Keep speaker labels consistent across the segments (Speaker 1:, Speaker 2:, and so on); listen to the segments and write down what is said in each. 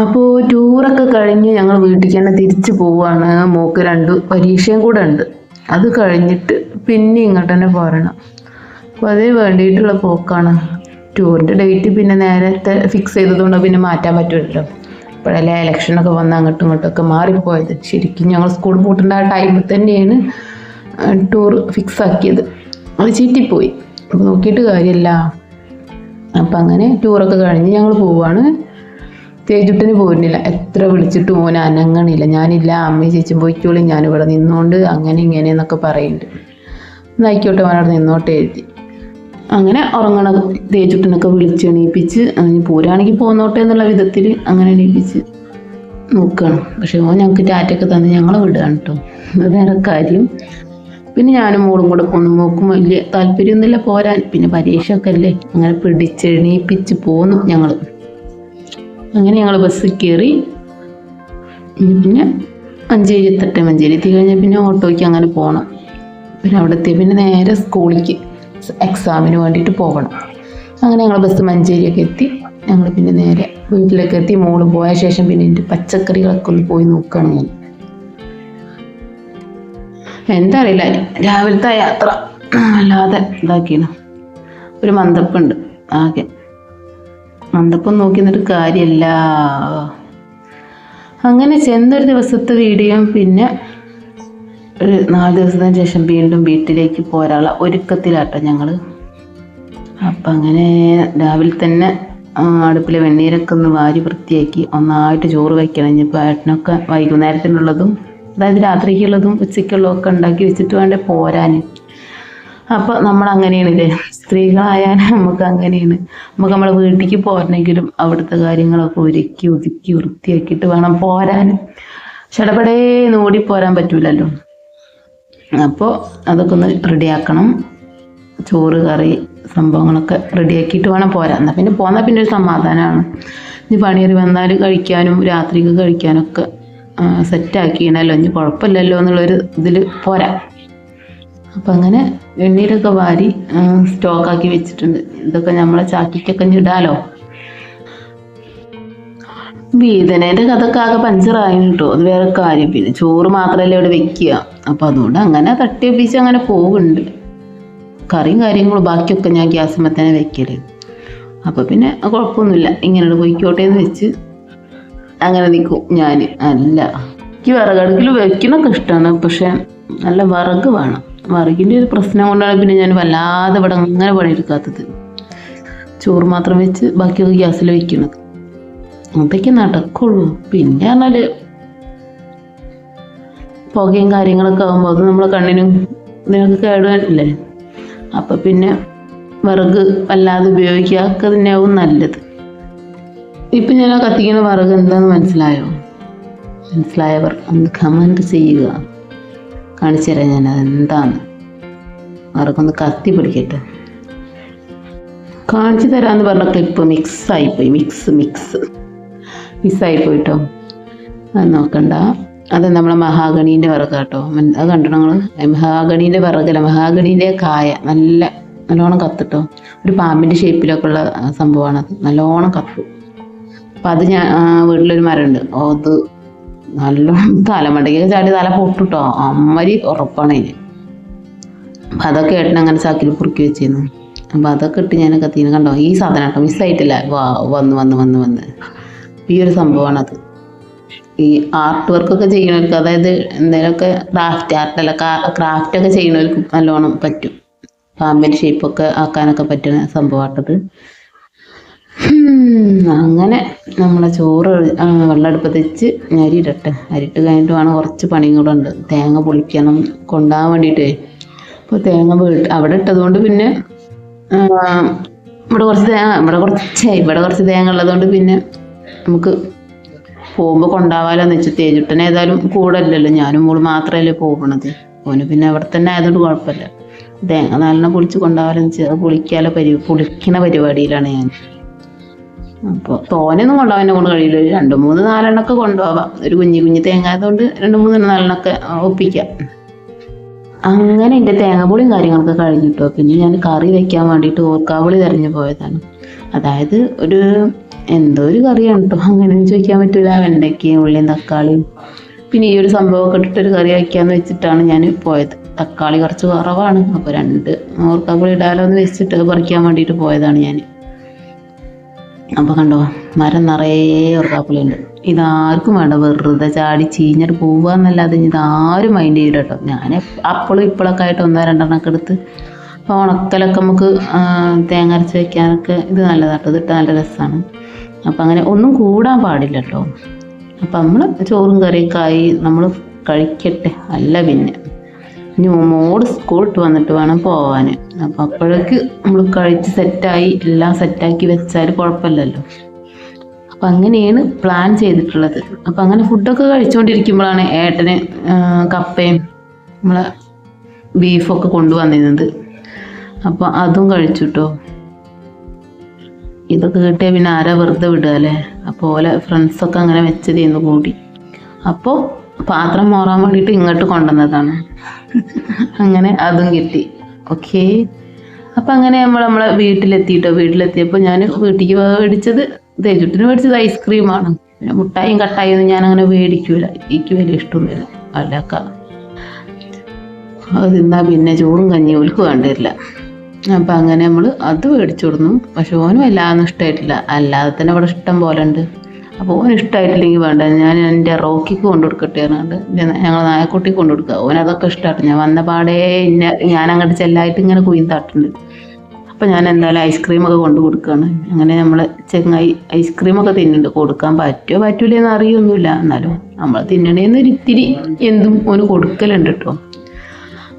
Speaker 1: അപ്പോൾ ടൂറൊക്കെ കഴിഞ്ഞ് ഞങ്ങൾ വീട്ടിലേക്ക് തന്നെ തിരിച്ചു പോവാണ്. മോക്ക് 2 പരീക്ഷയും കൂടെ ഉണ്ട്. അത് കഴിഞ്ഞിട്ട് പിന്നെ ഇങ്ങോട്ട് തന്നെ പോരണം. അപ്പോൾ അതിന് വേണ്ടിയിട്ടുള്ള പോക്കാണ്. ടൂറിൻ്റെ ഡേറ്റ് പിന്നെ നേരത്തെ ഫിക്സ് ചെയ്തതുകൊണ്ട് പിന്നെ മാറ്റാൻ പറ്റുമല്ലോ. ഇപ്പോഴല്ലേ ഇലക്ഷനൊക്കെ വന്ന് അങ്ങോട്ടും ഇങ്ങോട്ടൊക്കെ മാറിപ്പോയത്. ശരിക്കും ഞങ്ങൾ സ്കൂൾ പൂട്ടേണ്ട ആ ടൈമിൽ തന്നെയാണ് ടൂർ ഫിക്സ് ആക്കിയത്. അത് ചീറ്റിപ്പോയി. അപ്പോൾ നോക്കിയിട്ട് കാര്യമില്ല. അപ്പം അങ്ങനെ ടൂറൊക്കെ കഴിഞ്ഞ് ഞങ്ങൾ പോവാണ്. തേജുട്ടിന് പോരുന്നില്ല. എത്ര വിളിച്ചിട്ട് മോനെ അനങ്ങണില്ല. ഞാനില്ല, അമ്മയും ചേച്ചും പോയിക്കോളി, ഞാനിവിടെ നിന്നോണ്ട് അങ്ങനെ ഇങ്ങനെ എന്നൊക്കെ പറയുന്നുണ്ട്. എന്നായിക്കോട്ടെ മോനവിടെ നിന്നോട്ടെ എഴുതി. അങ്ങനെ ഉറങ്ങണ തേജുട്ടിനൊക്കെ വിളിച്ച് എണീപ്പിച്ച് അതിന് പോരാണെങ്കിൽ പോന്നോട്ടെ എന്നുള്ള വിധത്തിൽ അങ്ങനെ എണീപ്പിച്ച് നോക്കണം. പക്ഷെ മോൻ ഞങ്ങൾക്ക് ടാറ്റൊക്കെ തന്ന് ഞങ്ങളെ വിടുകയാണ് കേട്ടോ. അത് വേറെ കാര്യം. പിന്നെ ഞാനും മോളും കൂടെ പോന്നു. മോക്കും വലിയ താല്പര്യമൊന്നുമില്ല പോരാൻ. പിന്നെ പരീക്ഷയൊക്കെ അല്ലേ, അങ്ങനെ പിടിച്ചെണീപ്പിച്ച് പോന്നു ഞങ്ങൾ. അങ്ങനെ ഞങ്ങൾ ബസ്സിൽ കയറി. പിന്നെ മഞ്ചേരി എത്തട്ടെ, മഞ്ചേരി എത്തി കഴിഞ്ഞാൽ പിന്നെ ഓട്ടോയ്ക്ക് അങ്ങനെ പോകണം. പിന്നെ അവിടെ എത്തിയ പിന്നെ നേരെ സ്കൂളിലേക്ക് എക്സാമിന് വേണ്ടിയിട്ട് പോകണം. അങ്ങനെ ഞങ്ങൾ ബസ് മഞ്ചേരിയൊക്കെ എത്തി. ഞങ്ങൾ പിന്നെ നേരെ വീട്ടിലേക്ക് എത്തി. മോള് പോയ ശേഷം പിന്നെ എൻ്റെ പച്ചക്കറികളൊക്കെ ഒന്ന് പോയി നോക്കുകയാണ് ഞാൻ. എന്താ അറിയില്ല, രാവിലത്തെ യാത്ര അല്ലാതെ ഇതാക്കിയാണ്. ഒരു മന്ദപ്പുണ്ട് ആകെ. മന്ദപ്പം നോക്കി നിന്നിട്ട് കാര്യമില്ല. അങ്ങനെ ചെന്നൊരു ദിവസത്തെ വീഡിയോ. പിന്നെ ഒരു 4 ദിവസത്തിന് ശേഷം വീണ്ടും വീട്ടിലേക്ക് പോരാനുള്ള ഒരുക്കത്തിലാട്ടോ ഞങ്ങൾ. അപ്പം അങ്ങനെ രാവിലെ തന്നെ അടുപ്പിലെ വെണ്ണീരൊക്കെ ഒന്ന് വാരി വൃത്തിയാക്കി ഒന്നായിട്ട് ചോറ് വയ്ക്കണം. ഇനിയിപ്പോൾ ഏട്ടനൊക്കെ വൈകുന്നേരത്തിനുള്ളതും അതായത് രാത്രിക്കുള്ളതും ഉച്ചയ്ക്കുള്ളതും ഒക്കെ ഉണ്ടാക്കി വെച്ചിട്ട് വേണ്ടേ പോരാൻ. അപ്പോൾ നമ്മൾ അങ്ങനെയാണല്ലേ, സ്ത്രീകളായാൽ നമുക്ക് അങ്ങനെയാണ്. നമുക്ക് നമ്മളെ വീട്ടിലേക്ക് പോരണമെങ്കിലും അവിടുത്തെ കാര്യങ്ങളൊക്കെ ഒരുക്കി ഒതുക്കി വൃത്തിയാക്കിയിട്ട് വേണം പോരാൻ. ചടപടേ ഓടി പോരാൻ പറ്റൂലല്ലോ. അപ്പോൾ അതൊക്കെ ഒന്ന് റെഡിയാക്കണം. ചോറ് കറി സംഭവങ്ങളൊക്കെ റെഡിയാക്കിയിട്ട് വേണം പോരാൻ. എന്നാൽ പിന്നെ പോന്നാൽ പിന്നെ ഒരു സമാധാനമാണ്. ഇനി പണിയേറി വന്നാൽ കഴിക്കാനും രാത്രിക്ക് കഴിക്കാനൊക്കെ സെറ്റാക്കിയണല്ലോ, ഇനി കുഴപ്പമില്ലല്ലോ എന്നുള്ളൊരു ഇതിൽ പോരാ. അപ്പം അങ്ങനെ വെണ്ണീരൊക്കെ വാരി സ്റ്റോക്കാക്കി വെച്ചിട്ടുണ്ട്. ഇതൊക്കെ നമ്മളെ ചാക്കിക്കൊക്കെ ഇടാലോ. വീതനേൻ്റെ കഥയൊക്കെ ആകെ പഞ്ചറായി കേട്ടോ. അത് വേറെ കാര്യം. പിന്നെ ചോറ് മാത്രമല്ലേ ഇവിടെ വെക്കുക. അപ്പം അതുകൊണ്ട് അങ്ങനെ തട്ടിയൊപ്പിച്ച് അങ്ങനെ പോകുന്നുണ്ട്. കറിയും കാര്യങ്ങളും ബാക്കിയൊക്കെ ഞാൻ ഗ്യാസുമ്മ തന്നെ വെക്കല്. അപ്പോൾ പിന്നെ കുഴപ്പമൊന്നുമില്ല, ഇങ്ങനെ പോയിക്കോട്ടെ എന്ന് വെച്ച് അങ്ങനെ നിൽക്കും ഞാൻ. അല്ല, എനിക്ക് വിറകടുക്കിൽ വെക്കണമൊക്കെ ഇഷ്ടമാണ്. പക്ഷെ നല്ല വിറക് വേണം. വിറകിൻ്റെ ഒരു പ്രശ്നം കൊണ്ടാണ് പിന്നെ ഞാൻ വല്ലാതെ ഇവിടെ അങ്ങനെ പണിയെടുക്കാത്തത്. ചോറ് മാത്രം വെച്ച് ബാക്കിയൊക്കെ ഗ്യാസിൽ വെക്കണത്. അതൊക്കെ നടക്കുള്ളൂ. പിന്നെ പറഞ്ഞാൽ പുകയും കാര്യങ്ങളൊക്കെ ആകുമ്പോൾ അത് നമ്മളെ കണ്ണിനും ഇതിനൊക്കെ കേടുവരില്ലേ. അപ്പം പിന്നെ വിറക് വല്ലാതെ ഉപയോഗിക്കാതൊക്കെ തന്നെയാവും നല്ലത്. ഇപ്പം ഞാൻ ആ കത്തിക്കുന്ന വിറക് എന്താണെന്ന് മനസ്സിലായവർ ഒന്ന് കമൻറ്റ് ചെയ്യുക. കാണിച്ചു തരാം ഞാൻ അതെന്താന്ന്. വിറകൊന്ന് കത്തി പിടിക്കട്ടെ. കാണിച്ചു തരാമെന്ന് പറഞ്ഞ ക്ലിപ്പ് മിക്സായിപ്പോയി. മിസ്സായിപ്പോയിട്ടോ. അത് നോക്കണ്ട. അത് നമ്മളെ മഹാഗണീൻ്റെ വിറക് കേട്ടോ. അത് കണ്ടോ നിങ്ങൾ? മഹാഗണീൻ്റെ വിറകല്ല, മഹാഗണീൻ്റെ കായ നല്ലോണം കത്തിട്ടോ. ഒരു പാമ്പിൻ്റെ ഷേപ്പിലൊക്കെ ഉള്ള സംഭവമാണത്. നല്ലോണം കത്തും. അപ്പം അത് ഞാൻ വീട്ടിലൊരു മരമുണ്ട്. അത് നല്ലോണം തലമണ്ടയ്ക്കൊക്കെ ചാടി തല പൊട്ടിട്ടോ. അമ്മരി ഉറപ്പാണ് അതിന്. അപ്പം അതൊക്കെ ഏട്ടൻ അങ്ങനെ ചാക്കിൽ കുറുക്കി വെച്ചിരുന്നു. അപ്പം അതൊക്കെ ഇട്ട് ഞാൻ കത്തിന്ന് കണ്ടോ. ഈ സാധനം കേട്ടോ, മിസ്സായിട്ടില്ല. വന്ന് ഈ ഒരു സംഭവമാണത്. ഈ ആർട്ട് വർക്കൊക്കെ ചെയ്യണവർക്ക്, അതായത് എന്തെങ്കിലുമൊക്കെ ക്രാഫ്റ്റൊക്കെ ചെയ്യണവർക്ക് നല്ലോണം പറ്റും. പാമ്പിൻ്റെ ഷേപ്പൊക്കെ ആക്കാനൊക്കെ പറ്റുന്ന സംഭവമാട്ടത്. അങ്ങനെ നമ്മളെ ചോറ് വെള്ളമെടുപ്പത്ത് വെച്ച് അരിയിടട്ടെ. അരിയിട്ട് കഴിഞ്ഞിട്ട് വേണം, കുറച്ച് പണിയും കൂടെ ഉണ്ട്. തേങ്ങ പൊളിക്കണം കൊണ്ടുപോകാൻ വേണ്ടിയിട്ട്. അപ്പോൾ തേങ്ങ അവിടെ ഇട്ടതുകൊണ്ട് പിന്നെ ഇവിടെ കുറച്ച് തേങ്ങ ഉള്ളതുകൊണ്ട് പിന്നെ നമുക്ക് പോകുമ്പോൾ കൊണ്ടുപോകാമല്ലോ എന്ന് വെച്ച്. തേജുട്ടൻ ഏതായാലും കൂടെ ഇല്ലല്ലോ, ഞാനും മോള് മാത്രമല്ലേ പോകണത്. ഓന് പിന്നെ അവിടെ തന്നെ ആയതുകൊണ്ട് കുഴപ്പമില്ല. തേങ്ങ നല്ലോണം പൊളിച്ച് കൊണ്ടുപോകാമെന്ന് വെച്ചാൽ പൊളിക്കണ പരിപാടിയിലാണ് ഞാൻ. അപ്പോൾ തോനെയൊന്നും കൊണ്ടുപോകാൻ എന്നെ കൊണ്ട് കഴിയില്ല. 2, 3, 4 കൊണ്ടുപോകാം. ഒരു കുഞ്ഞു തേങ്ങ ആയതുകൊണ്ട് 2, 3, 4 ഒപ്പിക്കാം. അങ്ങനെ എൻ്റെ തേങ്ങാപ്പുളിയും കാര്യങ്ങളൊക്കെ കഴിഞ്ഞിട്ടോ. പിന്നെ ഞാൻ കറി വെക്കാൻ വേണ്ടിയിട്ട് ഓർക്കാപ്പുളി തിരഞ്ഞു പോയതാണ്. അതായത് എന്തോ ഒരു കറിയാണ് കേട്ടോ, അങ്ങനെയൊന്നും ചോദിക്കാൻ പറ്റില്ല. വെണ്ടയ്ക്കയും ഉള്ളിയും തക്കാളിയും പിന്നെ ഈ ഒരു സംഭവമൊക്കെ ഇട്ടിട്ടൊരു കറി വയ്ക്കാമെന്ന് വെച്ചിട്ടാണ് ഞാൻ പോയത്. തക്കാളി കുറച്ച് കുറവാണ്, അപ്പോൾ 2 ഓർക്കാപ്പുളി ഇടാലോ എന്ന് വെച്ചിട്ട് പറിക്കാൻ വേണ്ടിയിട്ട് പോയതാണ് ഞാൻ. അപ്പോൾ കണ്ടോ, മരം നിറയെ ഓർക്കാപ്പുളി ഉണ്ട്. ഇതാർക്കും വേണ്ട, വെറുതെ ചാടി ചീഞ്ഞിട്ട് പോവുക എന്നല്ലാതെ ഇതാരും മൈൻഡ് ചെയ്യില്ല കേട്ടോ. ഞാൻ അപ്പോഴും ഇപ്പോഴൊക്കെ ആയിട്ട് 1, 2 എടുത്ത് അപ്പോൾ ഉണക്കലൊക്കെ നമുക്ക് തേങ്ങ അരച്ച് വെക്കാനൊക്കെ ഇത് നല്ലതാട്ടോ. ഇതിട്ട് നല്ല രസമാണ്. അപ്പം അങ്ങനെ ഒന്നും കൂടാൻ പാടില്ല കേട്ടോ. അപ്പം നമ്മൾ ചോറും കറിയൊക്കെ ആയി നമ്മൾ കഴിക്കട്ടെ. അല്ല പിന്നെ ഇനി മോഡ് സ്കൂളിട്ട് വന്നിട്ട് വേണം പോവാൻ. അപ്പം അപ്പോഴേക്ക് നമ്മൾ കഴിച്ച് സെറ്റായി എല്ലാം സെറ്റാക്കി വെച്ചാൽ കുഴപ്പമില്ലല്ലോ. അപ്പം അങ്ങനെയാണ് പ്ലാൻ ചെയ്തിട്ടുള്ളത്. അപ്പം അങ്ങനെ ഫുഡൊക്കെ കഴിച്ചുകൊണ്ടിരിക്കുമ്പോഴാണ് ഏട്ടന് കപ്പയും നമ്മളെ ബീഫൊക്കെ കൊണ്ടുവന്നിരുന്നത്. അപ്പോൾ അതും കഴിച്ചു കേട്ടോ. ഇതൊക്കെ കിട്ടിയാൽ പിന്നെ ആരാ വെറുതെ വിടുക അല്ലേ. അപ്പോൾ ഫ്രണ്ട്സൊക്കെ അങ്ങനെ വെച്ചത് ചെയ്യുന്നു കൂടി. അപ്പോൾ പാത്രം മോറാൻ വേണ്ടിയിട്ട് ഇങ്ങോട്ട് കൊണ്ടുവന്നതാണ്. അങ്ങനെ അതും കിട്ടി. ഓക്കെ, അപ്പം അങ്ങനെ നമ്മളെ വീട്ടിലെത്തിയിട്ടോ. വീട്ടിലെത്തിയപ്പോൾ ഞാൻ വീട്ടിലേക്ക് മേടിച്ചത് തേജുട്ടിന് മേടിച്ചത് ഐസ്ക്രീമാണ്. പിന്നെ മുട്ടായും കട്ടായും ഒന്നും ഞാനങ്ങനെ മേടിക്കൂല, എനിക്ക് വലിയ ഇഷ്ടമൊന്നുമില്ല. അല്ലക്ക അത് തിന്നാൽ പിന്നെ ചോറും കഞ്ഞിയും ഓൽക്ക് വേണ്ടില്ല. അപ്പം അങ്ങനെ നമ്മൾ അത് മേടിച്ചു കൊടുന്നു. പക്ഷെ ഓനും എല്ലാതൊന്നും ഇഷ്ടമായിട്ടില്ല. അല്ലാതെ തന്നെ ഇവിടെ ഇഷ്ടം പോലെ ഉണ്ട്. അപ്പോൾ ഓന് ഇഷ്ടമായിട്ടില്ലെങ്കിൽ വേണ്ട, ഞാൻ എൻ്റെ റോക്കിക്ക് കൊണ്ടു കൊടുക്കട്ടെ പറഞ്ഞുകൊണ്ട് ഞങ്ങൾ നായക്കുട്ടിക്ക് കൊണ്ടു കൊടുക്കുക. ഓനതൊക്കെ ഇഷ്ടമായിട്ട് ഞാൻ വന്ന പാടേ ഞാൻ അങ്ങോട്ട് ചെല്ലായിട്ട് ഇങ്ങനെ കുയിന്താട്ടുണ്ട്. അപ്പം ഞാൻ എന്തായാലും ഐസ്ക്രീമൊക്കെ കൊണ്ടു കൊടുക്കുകയാണ്. അങ്ങനെ നമ്മൾ ചെങ്ങായി ഐസ്ക്രീമൊക്കെ തിന്നുന്നുണ്ട്. കൊടുക്കാൻ പറ്റുമോ പറ്റൂലെന്ന് അറിയൊന്നുമില്ല, എന്നാലും നമ്മൾ തിന്നണേന്ന് ഇത്തിരി എന്തും ഓന് കൊടുക്കലുണ്ട് കേട്ടോ.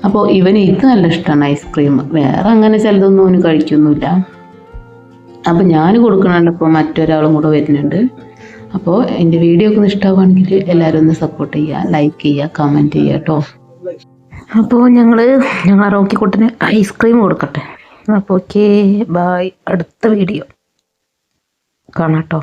Speaker 1: അപ്പോൾ ഇവന് ഇത് നല്ല ഇഷ്ടമാണ് ഐസ്ക്രീം. വേറെ അങ്ങനെ ചിലതൊന്നും ഓന് കഴിക്കൊന്നുമില്ല. അപ്പോൾ ഞാൻ കൊടുക്കണുണ്ടപ്പോൾ മറ്റൊരാളും കൂടെ വരുന്നുണ്ട്. അപ്പോൾ എൻ്റെ വീഡിയോ ഒക്കെ ഇഷ്ടമാവുകയാണെങ്കിൽ എല്ലാവരും ഒന്ന് സപ്പോർട്ട് ചെയ്യുക, ലൈക്ക് ചെയ്യുക, കമൻറ്റ് ചെയ്യുക കേട്ടോ. അപ്പോൾ ഞങ്ങളെ റോക്കിക്കുട്ടന് ഐസ്ക്രീം കൊടുക്കട്ടെ. അപ്പോൾ ഓക്കെ, ബൈ. അടുത്ത വീഡിയോ കാണാം കേട്ടോ.